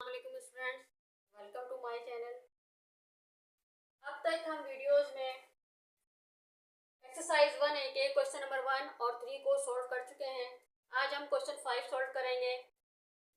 वालेकुम students, welcome to my channel. अब तक हम वीडियोस में एक्सरसाइज 1A के क्वेश्चन नंबर 1 और 3 को सॉल्व कर चुके हैं। आज हम क्वेश्चन 5 सॉल्व करेंगे,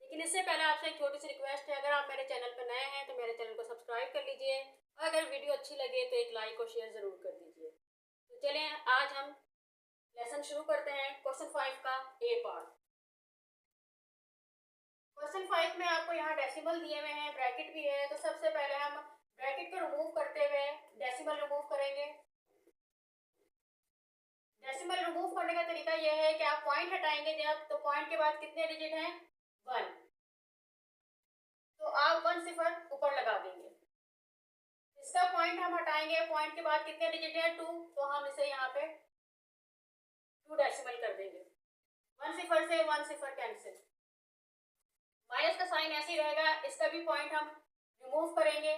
लेकिन इससे पहले आपसे एक छोटी सी रिक्वेस्ट है। अगर आप मेरे चैनल पर नए हैं तो मेरे चैनल को सब्सक्राइब कर लीजिए और अगर वीडियो अच्छी लगे तो एक लाइक और शेयर ज़रूर कर दीजिए। तो चलें आज हम लेसन शुरू करते हैं। क्वेश्चन 5 का ए पार्ट। क्वेश्चन 5 में आपको यहाँ डेसिमल दिए हुए हैं, ब्रैकेट भी है, तो सबसे पहले हम ब्रैकेट को रिमूव करते हुए डेसिमल रिमूव करेंगे। डेसिमल रिमूव करने का तरीका यह है कि आप पॉइंट हटाएंगे जब, तो पॉइंट के बाद कितने डिजिट हैं? 1, तो आप 1 सिफर ऊपर लगा देंगे। इसका पॉइंट हम हटाएंगे, पॉइंट के बाद कितने डिजिट हैं? 2, तो हम इसे यहाँ पे 2 डेसिमल कर देंगे। 1 सिफर से 1 सिफर कैंसिल, माइनस का साइन ऐसे ही रहेगा। इसका भी पॉइंट हम रिमूव करेंगे।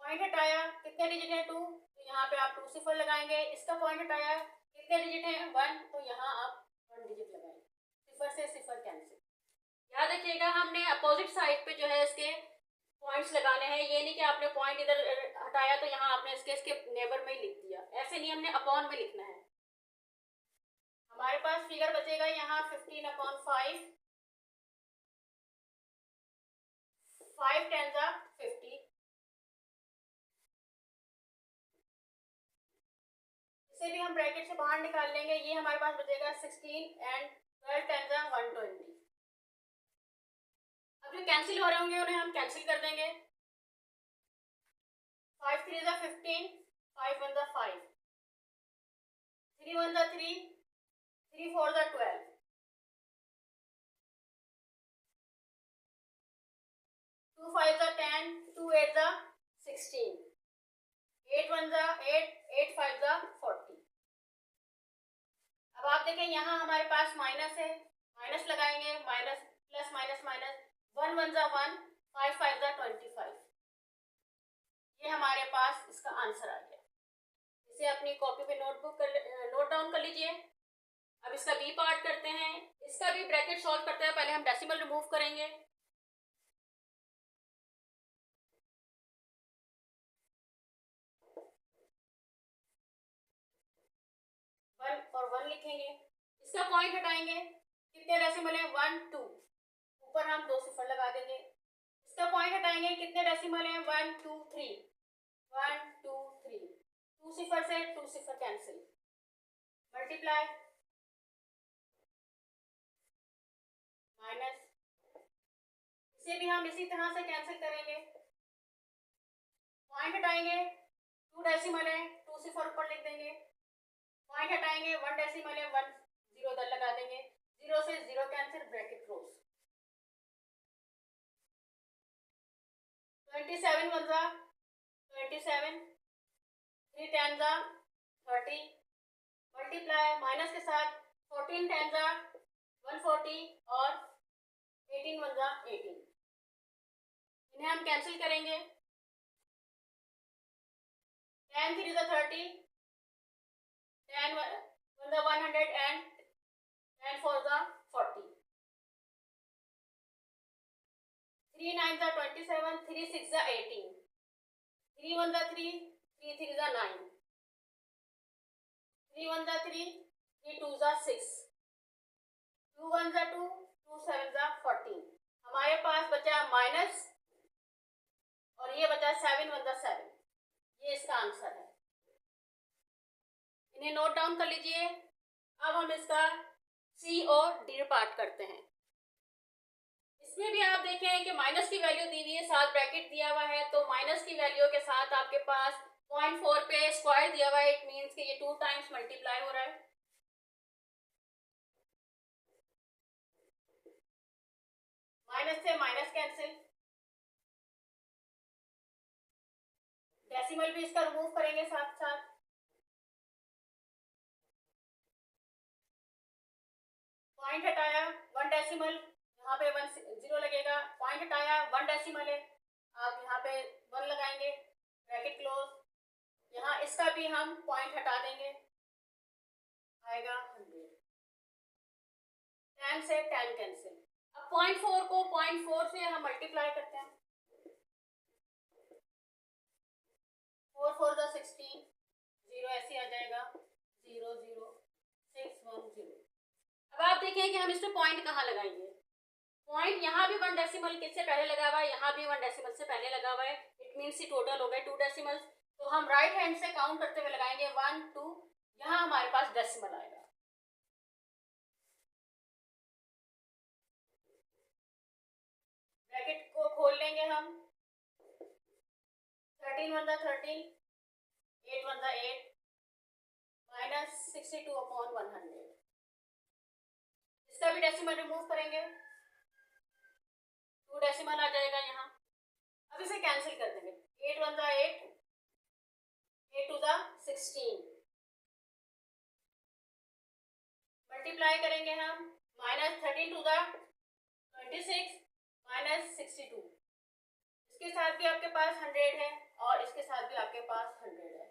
पॉइंट हटाया, कितने डिजिट है? 2, तो यहाँ पे आप 2 सिफर लगाएंगे। इसका पॉइंट हटाया, कितने डिजिट है? 1, तो यहाँ आप 1 डिजिट लगाएंगे। सिफर से सिफर कैंसिल। याद रखिएगा हमने अपोजिट साइड पे जो है इसके पॉइंट्स लगाने हैं। ये नहीं कि आपने पॉइंट इधर हटाया तो यहाँ आपने इसके नेबर में ही लिख दिया, ऐसे नहीं, हमने अपॉन में लिखना है। हमारे पास फिगर बचेगा यहाँ 15/5, 5 10 50। इसे भी हम ब्रैकेट से बाहर निकाल लेंगे। ये हमारे पास बचेगा 16 एंड 12 10 120। अब जो कैंसिल हो रहे होंगे उन्हें हम कैंसिल कर देंगे। 5 3 15, 5 1 5, 3 1 3, 3 4 12, 2 5 10, 2 8 16, 8 1 8, 8 5 40। अब आप देखें यहाँ हमारे पास माइनस है, माइनस लगाएंगे, माइनस प्लस माइनस माइनस, 1 1 1, 5 5 25। ये हमारे पास इसका आंसर आ गया। इसे अपनी कॉपी पे नोट डाउन कर लीजिए। अब इसका बी पार्ट करते हैं। इसका भी ब्रैकेट सॉल्व करते हैं। पहले हम डेसिमल रिमूव करेंगे। 1 और 1 लिखेंगे। इसका पॉइंट हटाएंगे, कितने डेसिमल है? 1 2, ऊपर हम 2 सिफर लगा देंगे। इसका पॉइंट हटाएंगे, कितने डेसिमल है? 1 2 3, 1 2 3, 2 सिफर से 2 सिफर कैंसिल, मल्टीप्लाई, माइनस। इसे भी हम इसी तरह से कैंसिल करेंगे। पॉइंट हटाएंगे, 2 डेसिमल है, 2 सिफर ऊपर लिख देंगे। पॉइंट हटाएंगे, 1 डेसिमल है, 1 0 इधर लगा देंगे। 0 से 0 cancel, bracket close. 27 1 27, 3 10 30, multiply, minus के साथ 14 10 140 और 18 1 18। इन्हें हम कैंसिल करेंगे। 10 3 30, 10 1 100 एंड 10 4 40, 3 9 27, 3 6 18, 3 1 3, 3 3 9, 3 1 3, 3 2 6, 2 1 2, 2 7 14। हमारे पास बचा माइनस और ये बचा 7 1 7। ये इसका आंसर है। इन्हें नोट डाउन कर लीजिए। अब हम इसका सी और डी पार्ट करते हैं। इसमें भी आप देखें कि माइनस की वैल्यू दी हुई है, साथ ब्रैकेट दिया हुआ है, तो माइनस की वैल्यू के साथ आपके पास 0.4 पे स्क्वायर दिया हुआ है। इट मींस कि ये 2 टाइम्स मल्टीप्लाई हो रहा है। माइनस से माइनस कैंसिल, डेसिमल भी इसका रिमूव करेंगे साथ साथ। पॉइंट हटाया, 1 डेसिमल, यहाँ पे 1 0 लगेगा। पॉइंट हटाया, 1 डेसिमल है, आप यहाँ पे 1 लगाएंगे, ब्रैकेट क्लोज। यहाँ इसका भी हम पॉइंट हटा देंगे, आएगा 100। 10 से 10 कैंसिल। अब 0.4 को 0.4 से हम मल्टीप्लाई करते हैं, 4 4 जा 16, 0 ऐसे आ जाएगा, 0 0 6 1 0। अब आप देखें कि हम इसमें पॉइंट कहाँ लगाएंगे। पॉइंट यहाँ भी 1 डेसिमल किससे पहले लगा हुआ है, यहाँ भी 1 डेसिमल से पहले लगा हुआ है। इट मीन्स टोटल हो गए 2 डेसिमल्स। तो हम राइट हैंड से काउंट करते हुए लगाएंगे 1 2, यहाँ हमारे पास डेसिमल आएगा। ब्रैकेट को खोल लेंगे हम, 13 1 13, 8 1 8, माइनस 62 अपॉन 100। इसका भी डेसिमल रिमूव करेंगे, 2 डेसिमल आ जाएगा यहाँ। अब इसे कैंसिल कर देंगे, 8 1 8, 8 2 16, मल्टीप्लाई करेंगे हम, माइनस 13 2 26, माइनस 62। इसके साथ भी आपके पास 100 है और इसके साथ भी आपके पास 100 है।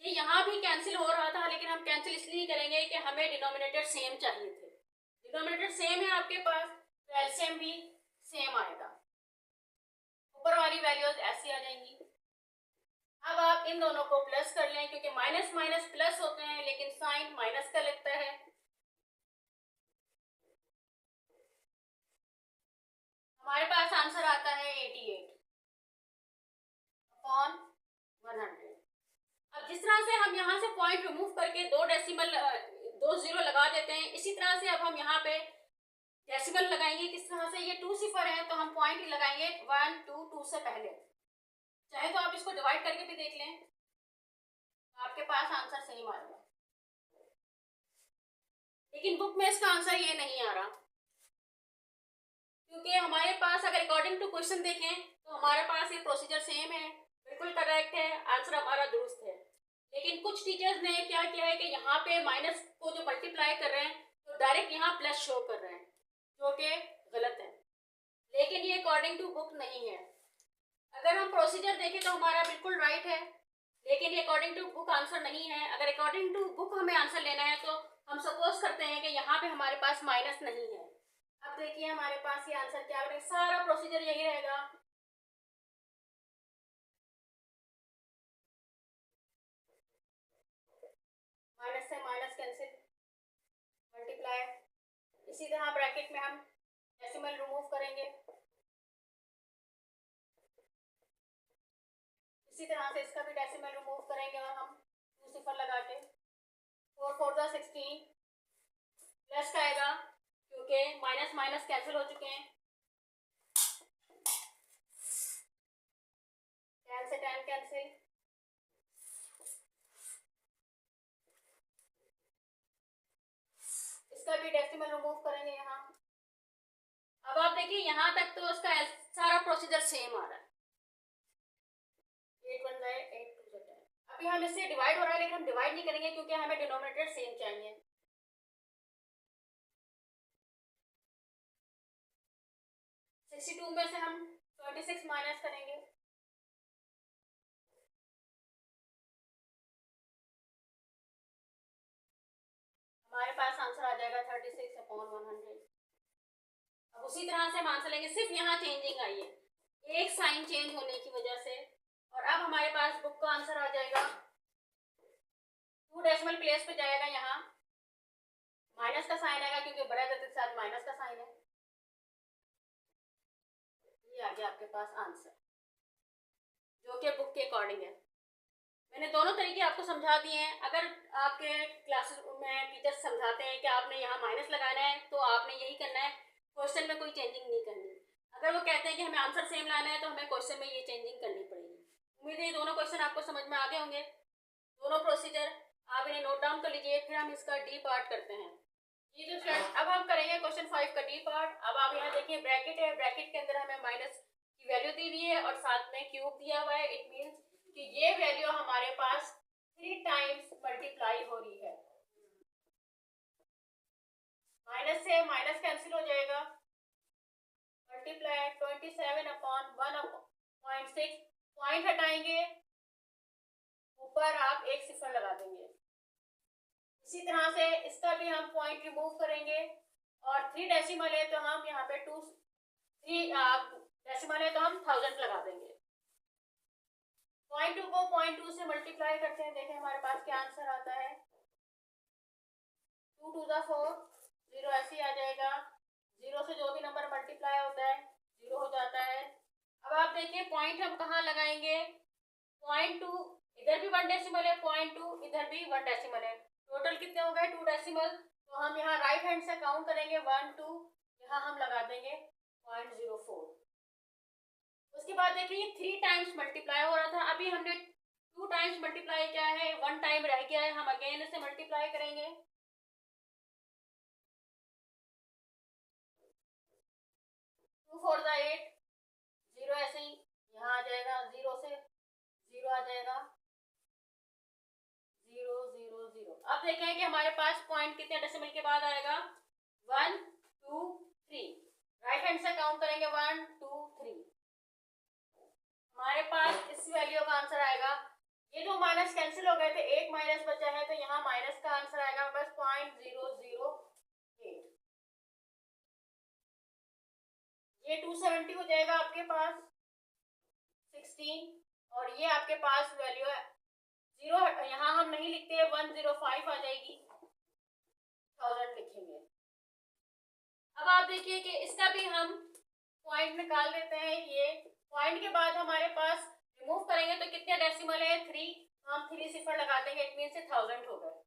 ये यहाँ भी कैंसिल हो रहा था, लेकिन हम कैंसिल इसलिए करेंगे कि हमें डिनोमिनेटर सेम चाहिए थे। डिनोमिनेटर सेम है आपके पास, तो एलसीएम भी सेम आएगा। ऊपर वाली वैल्यूज ऐसी आ जाएंगी। अब आप इन दोनों को प्लस कर लें, क्योंकि माइनस माइनस प्लस होते हैं, लेकिन साइन माइनस का लगता है। हमारे पास आंसर आता है 88 अपॉन 100। अब जिस तरह से हम यहाँ से पॉइंट रिमूव करके 2 डेसिमल 2 0 लगा देते हैं, इसी तरह से अब हम यहाँ पे डेसिमल लगाएंगे। किस तरह से, ये 2 सिफर है तो हम पॉइंट ही लगाएंगे 1 2 2 से पहले। चाहे तो आप इसको डिवाइड करके भी देख लें, आपके पास आंसर सेम आएगा। लेकिन बुक में इसका आंसर ये नहीं आ रहा, क्योंकि हमारे पास अगर अकॉर्डिंग टू क्वेश्चन देखें तो हमारे पास ये प्रोसीजर सेम है, बिल्कुल करेक्ट है, आंसर हमारा दुरुस्त है। लेकिन कुछ टीचर्स ने क्या किया है कि यहाँ पे माइनस को जो मल्टीप्लाई कर रहे हैं तो डायरेक्ट यहाँ प्लस शो कर रहे हैं, जो कि गलत है। लेकिन ये अकॉर्डिंग टू बुक नहीं है। अगर हम प्रोसीजर देखें तो हमारा बिल्कुल राइट है, लेकिन ये अकॉर्डिंग टू बुक आंसर नहीं है। अगर अकॉर्डिंग टू बुक हमें आंसर लेना है तो हम सपोज करते हैं कि यहाँ पे हमारे पास माइनस नहीं है। अब देखिए हमारे पास ये आंसर क्या है, सारा प्रोसीजर यही रहेगा। माइनस से माइनस कैंसिल, मल्टीप्लाई, इसी तरह ब्रैकेट में हम डेसिमल रिमूव करेंगे, इसी तरह से इसका भी डेसिमल रिमूव करेंगे और हम 2 सिफर लगा के 4 4 जा 16 प्लस का आएगा, क्योंकि माइनस माइनस कैंसिल हो चुके हैं। 10 से 10 कैंसिल, इसका भी डेसिमल रिमूव करेंगे यहाँ। अब आप देखिए यहाँ तक तो उसका सारा प्रोसीजर सेम आ रहा है, 8 1 8 2 10। अभी हम इससे डिवाइड हो रहा है, लेकिन हम डिवाइड नहीं करेंगे क्योंकि हमें डिनोमिनेटर सेम चाहिए। 62 में से हम 26 माइनस करेंगे, हमारे पास आंसर आ जाएगा 36 अपॉन 100। अब उसी तरह से हम आंसर लेंगे, सिर्फ यहाँ चेंजिंग आई है, एक साइन चेंज होने की वजह से। और अब हमारे पास बुक का आंसर आ जाएगा, 2 डेसिमल प्लेस पे जाएगा, यहाँ माइनस का साइन आएगा क्योंकि बड़े अदद के साथ माइनस का साइन है। ये आ गया आपके पास आंसर, जो कि बुक के अकॉर्डिंग है। मैंने दोनों तरीके आपको समझा दिए हैं। अगर आपके क्लासेस में टीचर्स समझाते हैं कि आपने यहाँ माइनस लगाना है तो आपने यही करना है, क्वेश्चन में कोई चेंजिंग नहीं करनी। अगर वो कहते हैं कि हमें आंसर सेम लाना है तो हमें क्वेश्चन में ये चेंजिंग करनी पड़ेगी। उम्मीद है ये दोनों क्वेश्चन आपको समझ में आ गए होंगे, दोनों प्रोसीजर आप इन्हें नोट डाउन कर लीजिए। फिर हम इसका डी पार्ट करते हैं। ये जो स्टूडेंट, अब हम करेंगे क्वेश्चन 5 का डी पार्ट। अब आप यहाँ देखिए ब्रैकेट है, ब्रैकेट के अंदर हमें माइनस की वैल्यू दी हुई है और साथ में क्यूब दिया हुआ है। इट मीन्स कि ये वैल्यू हमारे पास 3 टाइम्स मल्टीप्लाई हो रही है। माइनस से माइनस कैंसिल हो जाएगा, मल्टीप्लाई 27 अपॉन 1/6, पॉइंट हटाएंगे, ऊपर आप एक सिफर लगा देंगे, इसी तरह से इसका भी हम पॉइंट रिमूव करेंगे और 3 डेसिमल है तो हम यहाँ पे 3 डेसिमल है तो हम 1000 लगा देंगे। 0.2 को 0.2 से मल्टीप्लाई करते हैं, देखें हमारे पास क्या आंसर आता है। 2 to the 4, 0 ऐसे ही आ जाएगा। 0 से जो भी नंबर मल्टीप्लाई होता है 0 हो जाता है। अब आप देखिए पॉइंट हम कहाँ लगाएंगे। 0.2 इधर भी 1 डेसिमल है, 0.2 इधर भी 1 डेसिमल है, टोटल कितने हो गए 2 डेसिमल। तो हम यहाँ राइट हैंड से काउंट करेंगे 1 2, यहाँ हम लगा देंगे 0.04। उसके बाद देखिए ये 3 टाइम्स मल्टीप्लाई हो रहा था, अभी हमने 2 टाइम्स मल्टीप्लाई किया है, 1 टाइम रह गया है, हम अगेन इसे मल्टीप्लाई करेंगे। 2 4 द 8, 0 ऐसे ही यहाँ आ जाएगा, 0 से 0 आ जाएगा, 0 0 0। अब देखें कि हमारे पास पॉइंट कितने डेसिमल के बाद आएगा 1 2 3। राइट हैंड से काउंट करेंगे 1 2 3, हमारे पास इस वैल्यू का आंसर आएगा। ये दो माइनस कैंसिल हो गए थे, एक माइनस बचा है तो यहाँ माइनस का आंसर आएगा बस 0.008। ये 270 हो जाएगा आपके पास 16, और ये आपके पास वैल्यू है 0, यहाँ हम नहीं लिखते 105 आ जाएगी, 1000 लिखेंगे। अब आप देखिए कि इसका भी हम पॉइंट निकाल देते हैं। ये पॉइंट के बाद हमारे पास रिमूव करेंगे तो कितने डेसिमल है 3, हम 3 सिफर लगा देंगे, इट मीन से 1000 हो गए।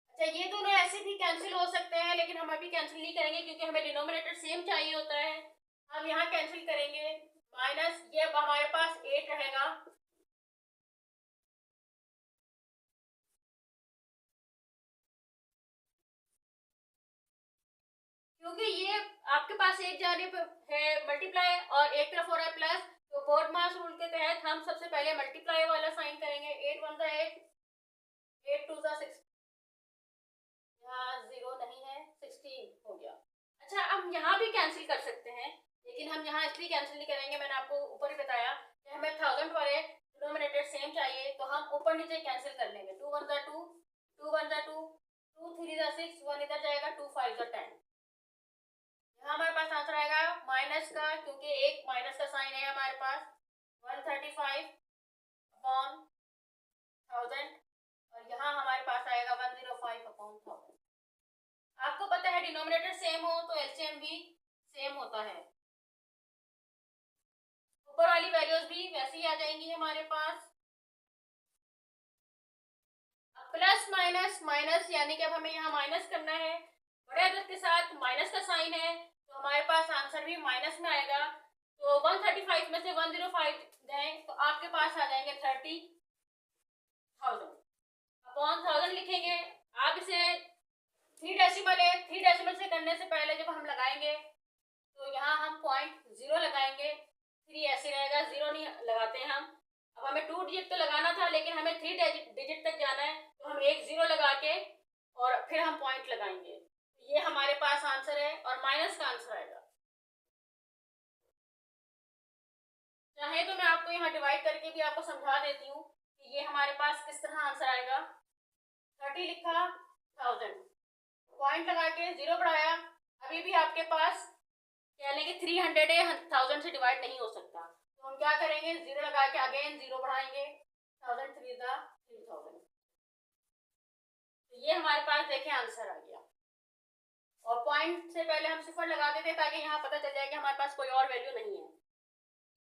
अच्छा ये दोनों ऐसे भी कैंसिल हो सकते हैं, लेकिन हम अभी कैंसिल नहीं करेंगे क्योंकि हमें डिनोमिनेटर सेम चाहिए होता है। हम यहाँ कैंसिल करेंगे, माइनस ये अब हमारे पास 8 रहेगा, क्योंकि ये आपके पास एक जानिब है मल्टीप्लाई और एक तरफ हो रहा है प्लस, तो बोर्ड मास रूल के तहत हम सबसे पहले मल्टीप्लाई वाला साइन करेंगे। 8 1 8, 8 2 6, यहाँ 0 नहीं है, 16 हो गया। अच्छा हम यहाँ भी कैंसिल कर सकते हैं, लेकिन हम यहाँ इसलिए कैंसिल नहीं करेंगे, मैंने आपको ऊपर ही बताया कि हमें 1000 वाले डिनोमिनेटर सेम चाहिए, तो हम ऊपर नीचे कैंसिल कर लेंगे। 2 1 2, 2 1 2, 2 3 6, 1 इधर जाएगा, 2 5 10। यहाँ हमारे पास आंसर आएगा माइनस का, क्योंकि एक माइनस का साइन है हमारे पास, 135 अपॉन 1000, और यहाँ हमारे पास आएगा 105 अपॉन 1000। आपको पता है डिनोमिनेटर सेम हो तो एलसीएम भी सेम होता है, ऊपर वाली वैल्यूज भी वैसे ही आ जाएंगी हमारे पास। प्लस माइनस माइनस, यानी कि अब हमें यहाँ माइनस करना है, बड़े अदद के साथ माइनस का साइन है तो हमारे पास आंसर भी माइनस में आएगा। तो 135 में से 105 दें तो आपके पास आ जाएंगे 30,000 अपॉन 1000 लिखेंगे। आप इसे 3 डेसिमल है, 3 डेसिमल से करने से पहले जब हम लगाएंगे तो यहाँ हम 0.0 लगाएंगे, 3 ऐसे रहेगा, 0 नहीं लगाते हैं हम। अब हमें 2 डिजिट तो लगाना था, लेकिन हमें 3 डिजिट तक जाना है, तो हम एक 0 लगा के और फिर हम पॉइंट लगाएंगे। ये हमारे पास आंसर है और माइनस का आंसर आएगा। चाहे तो मैं आपको यहाँ डिवाइड करके भी आपको समझा देती हूँ कि ये हमारे पास किस तरह आंसर आएगा। 30 लिखा, 1000 पॉइंट लगा के 0 बढ़ाया, अभी भी आपके पास कह लेंगे 300 है, 1000 से डिवाइड नहीं हो सकता, तो हम क्या करेंगे 0 लगा के अगेन 0 बढ़ाएंगे, 1000 3 दा 3000। तो ये हमारे पास देखें आंसर आ गया, और पॉइंट से पहले हम सिफर लगा देते ताकि यहाँ पता चल जाए कि हमारे पास कोई और वैल्यू नहीं है।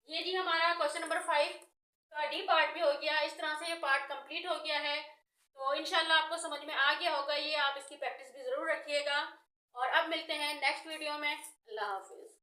ये जी हमारा क्वेश्चन नंबर 5 का डी पार्ट भी हो गया। इस तरह से ये पार्ट कंप्लीट हो गया है, तो इंशाल्लाह आपको समझ में आ गया होगा। ये आप इसकी प्रैक्टिस भी ज़रूर रखिएगा, और अब मिलते हैं नेक्स्ट वीडियो में। अल्लाह हाफिज़।